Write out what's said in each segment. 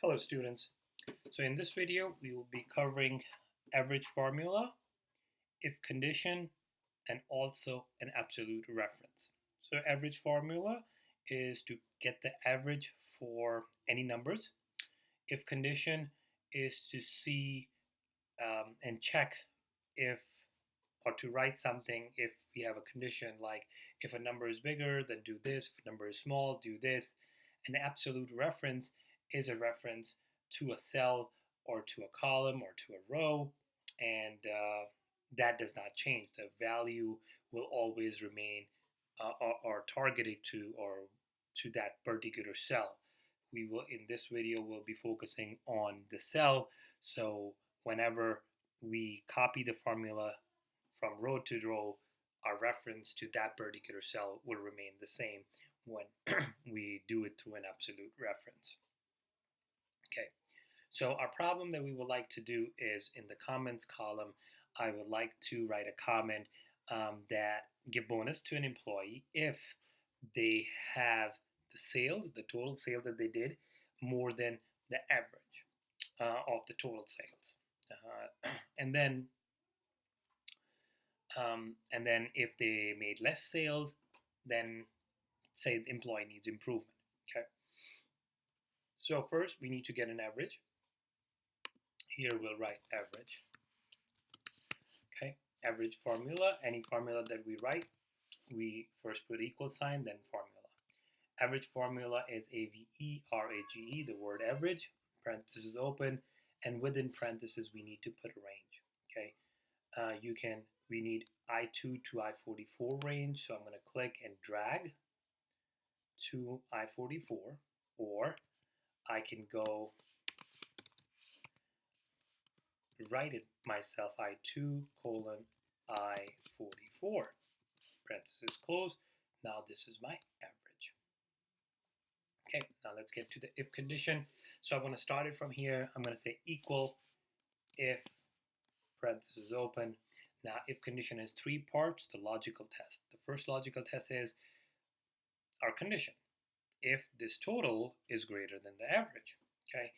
Hello students. So in this video we will be covering average formula, if condition, and also an absolute reference. So average formula is to get the average for any numbers. If condition is to see and check if or to write something if we have a condition like if a number is bigger then do this, if a number is small do this. An absolute reference is a reference to a cell or to a column or to a row, and that does not change. The value will always remain or targeted to or to that particular cell. We will in this video will be focusing on the cell. So whenever we copy the formula from row to row, our reference to that particular cell will remain the same when we do it through an absolute reference. Okay, so our problem that we would like to do is in the comments column, I would like to write a comment that give bonus to an employee if they have the sales, the total sales that they did, more than the average of the total sales. And then if they made less sales, then say the employee needs improvement. Okay. So first we need to get an average. Here we'll write average. Okay. Average formula. Any formula that we write, we first put equal sign, then formula. Average formula is AVERAGE, the word average, parentheses open, and within parentheses we need to put a range. Okay. We need I2 to I44 range, so I'm going to click and drag to I44, or I can go write it myself, I2 colon I44, parenthesis close. Now this is my average. Okay, now let's get to the if condition. So I'm going to start it from here. I'm going to say equal if, parenthesis open. Now if condition has three parts, the logical test. The first logical test is our condition. If this total is greater than the average, okay?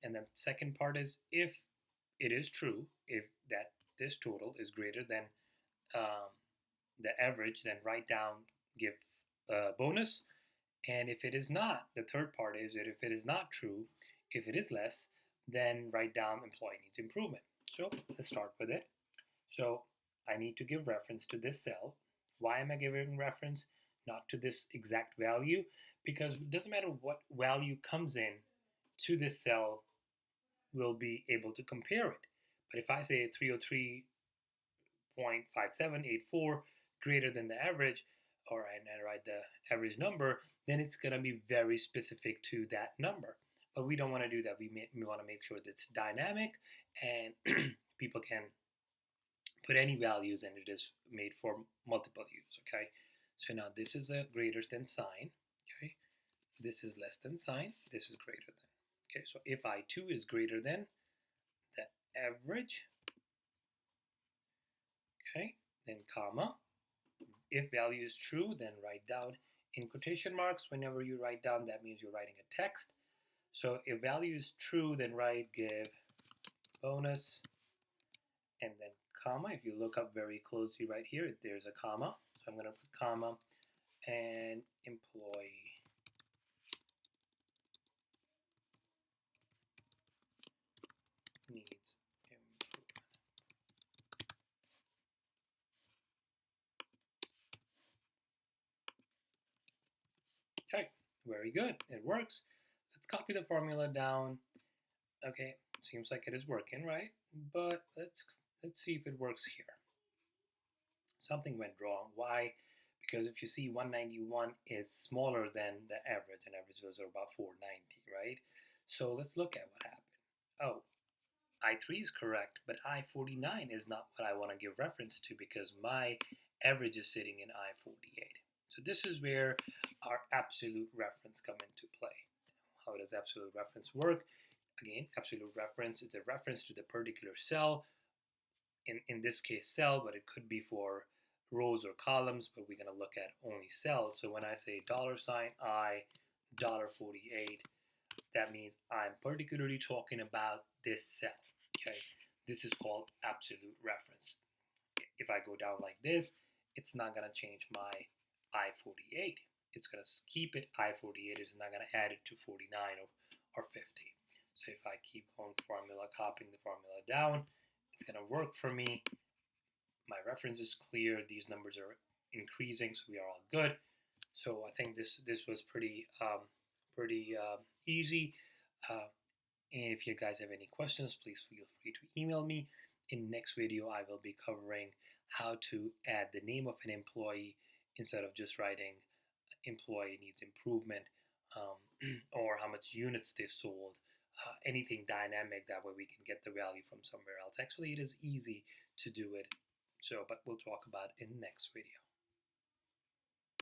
And then second part is if it is true, if that this total is greater than the average, then write down, give a bonus. And if it is not, the third part is that if it is not true, if it is less, then write down employee needs improvement. So let's start with it. So I need to give reference to this cell. Why am I giving reference? Not to this exact value, because it doesn't matter what value comes in to this cell, we'll be able to compare it. But if I say 303.5784 greater than the average, or I write the average number, then it's going to be very specific to that number. But we don't want to do that. We want to make sure that it's dynamic and people can put any values and it is made for multiple use. Okay, so now this is a greater than sign. Okay, this is less than sign, this is greater than. Okay, so if I2 is greater than the average, okay, then comma. If value is true, then write down in quotation marks. Whenever you write down, that means you're writing a text. So if value is true, then write give bonus and then comma. If you look up very closely right here, there's a comma. So I'm going to put comma and employee needs improvement. Okay, very good. It works. Let's copy the formula down. Okay, seems like it is working, right? But let's see if it works here. Something went wrong. Why? Because if you see 191 is smaller than the average, and average was about 490, right? So let's look at what happened. Oh, I3 is correct, but I49 is not what I want to give reference to because my average is sitting in I48. So this is where our absolute reference come into play. How does absolute reference work? Again, absolute reference is a reference to the particular cell, in this case cell, but it could be for rows or columns, but we're going to look at only cells. So when I say $I $48, that means I'm particularly talking about this cell. Okay, this is called absolute reference. If I go down like this, it's not gonna change my I-48. It's gonna keep it I-48. It's not gonna add it to 49 or 50. So if I keep going formula, copying the formula down, it's gonna work for me. My reference is clear. These numbers are increasing, so we are all good. So I think this was pretty easy. Uh, and if you guys have any questions, please feel free to email me. In next video, I will be covering how to add the name of an employee instead of just writing employee needs improvement, um, or how much units they sold. Anything dynamic, that way we can get the value from somewhere else. Actually, it is easy to do it. So, but we'll talk about it in the next video.